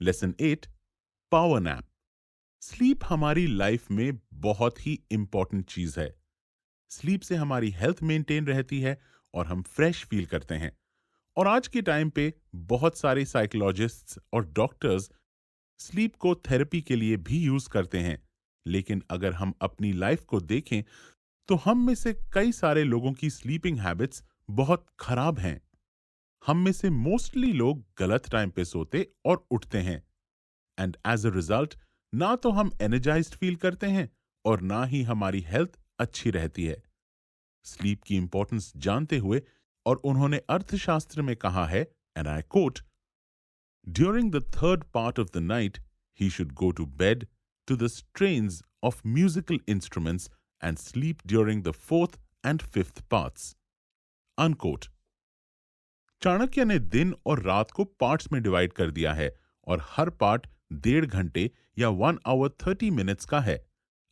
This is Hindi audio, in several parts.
Lesson 8, power nap. स्लीप हमारी लाइफ में बहुत ही इंपॉर्टेंट चीज है। स्लीप से हमारी हेल्थ मेंटेन रहती है और हम फ्रेश फील करते हैं। और आज के टाइम पे बहुत सारे साइकोलॉजिस्ट्स और डॉक्टर्स स्लीप को थेरेपी के लिए भी यूज करते हैं। लेकिन अगर हम अपनी लाइफ को देखें तो हम में से कई सारे लोगों की स्लीपिंग हैबिट्स बहुत खराब हैं। हम में से मोस्टली लोग गलत टाइम पे सोते और उठते हैं, एंड एज अ रिजल्ट ना तो हम एनर्जाइज्ड फील करते हैं और ना ही हमारी हेल्थ अच्छी रहती है। स्लीप की इंपॉर्टेंस जानते हुए और उन्होंने अर्थशास्त्र में कहा है, and I quote, during the third part of the night he should go to bed to the strains of musical instruments and sleep during the fourth and fifth parts, unquote. Chanakya ने दिन और रात को पार्ट्स में डिवाइड कर दिया है और हर पार्ट 1.5 घंटे या 1 hour 30 minutes का है।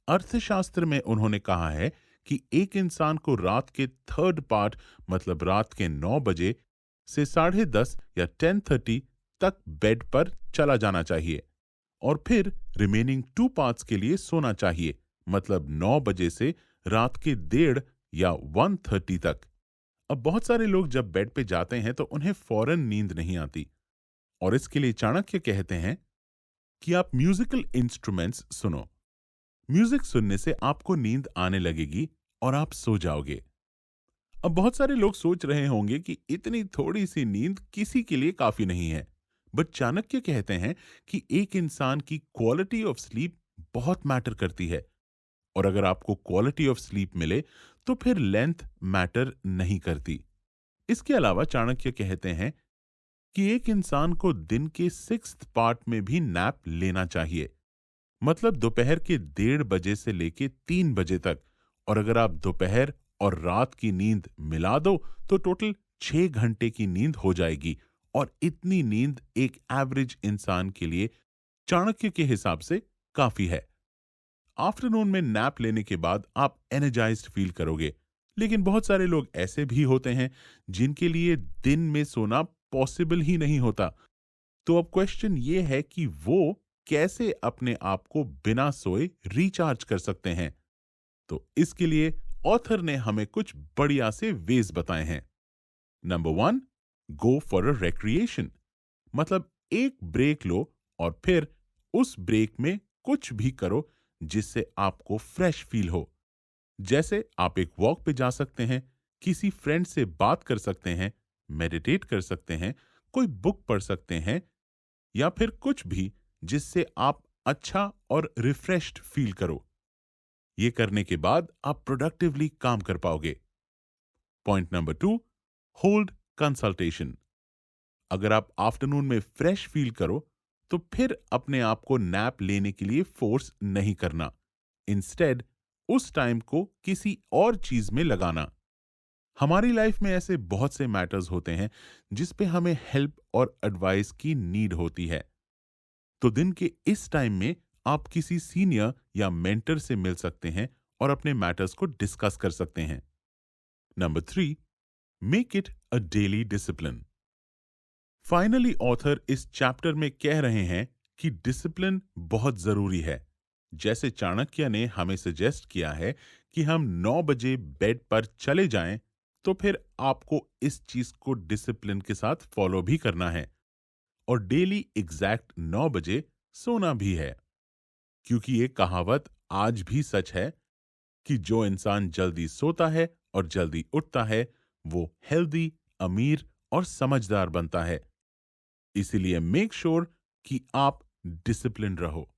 अर्थशास्त्र में उन्होंने कहा है कि एक इंसान को रात के थर्ड पार्ट मतलब रात के 9 बजे से 10:30 या 10:30 तक बेड पर चला जाना चाहिए और फिर रिमेनिंग 2 पार्ट्स के लिए सोना चाहिए, मतलब 9 बजे से रात के 1:30 या 1:30 तक। अब बहुत सारे लोग जब बेड पे जाते हैं तो उन्हें फौरन नींद नहीं आती, और इसके लिए चाणक्य कहते हैं कि आप म्यूजिकल इंस्ट्रूमेंट्स सुनो। म्यूजिक सुनने से आपको नींद आने लगेगी और आप सो जाओगे। अब बहुत सारे लोग सोच रहे होंगे कि इतनी थोड़ी सी नींद किसी के लिए काफी नहीं है, बट चाणक्य कहते हैं कि एक इंसान की क्वालिटी ऑफ स्लीप बहुत मैटर करती है, और अगर आपको क्वालिटी ऑफ स्लीप मिले तो फिर लेंथ मैटर नहीं करती। इसके अलावा चाणक्य कहते हैं कि एक इंसान को दिन के 6th पार्ट में भी नैप लेना चाहिए, मतलब दोपहर के 1:30 से लेके 3 बजे तक। और अगर आप दोपहर और रात की नींद मिला दो तो टोटल 6 घंटे की नींद हो जाएगी, और इतनी नींद एक एवरेज इंसान के लिए चाणक्य के हिसाब से काफी है। आफ्टरनून में नैप लेने के बाद आप एनर्जाइज्ड फील करोगे, लेकिन बहुत सारे लोग ऐसे भी होते हैं जिनके लिए दिन में सोना पॉसिबल ही नहीं होता। तो अब क्वेश्चन ये है कि वो कैसे अपने आप को बिना सोए रिचार्ज कर सकते हैं। तो इसके लिए ऑथर ने हमें कुछ बढ़िया से वेज बताए हैं। Number 1, go for a recreation, मतलब एक ब्रेक लो और फिर उस ब्रेक में कुछ भी करो जिससे आपको फ्रेश फील हो। जैसे आप एक वॉक पे जा सकते हैं, किसी फ्रेंड से बात कर सकते हैं, मेडिटेट कर सकते हैं, कोई बुक पढ़ सकते हैं, या फिर कुछ भी जिससे आप अच्छा और रिफ्रेश्ड फील करो। ये करने के बाद आप प्रोडक्टिवली काम कर पाओगे। Point number 2, hold consultation. अगर आप आफ्टरनून में फ्रेश फील करो तो फिर अपने आप को नैप लेने के लिए फोर्स नहीं करना। इंस्टेड उस टाइम को किसी और चीज में लगाना। हमारी लाइफ में ऐसे बहुत से मैटर्स होते हैं जिस पे हमें हेल्प और एडवाइस की नीड होती है। तो दिन के इस टाइम में आप किसी सीनियर या मेंटर से मिल सकते हैं और अपने मैटर्स को डिस्कस कर सकते हैं। Number 3, make it a daily discipline. Finally author इस चैप्टर में कह रहे हैं कि डिसिप्लिन बहुत जरूरी है। जैसे चाणक्य ने हमें सजेस्ट किया है कि हम 9 बजे बेड पर चले जाएं, तो फिर आपको इस चीज को डिसिप्लिन के साथ फॉलो भी करना है, और डेली एग्जैक्ट 9 बजे सोना भी है। क्योंकि ये कहावत आज भी सच है कि जो इंसान जल्दी सोता है और जल्दी उठता है वो हेल्दी, अमीर और समझदार बनता है। इसीलिए मेक श्योर कि आप डिसिप्लिन रहो।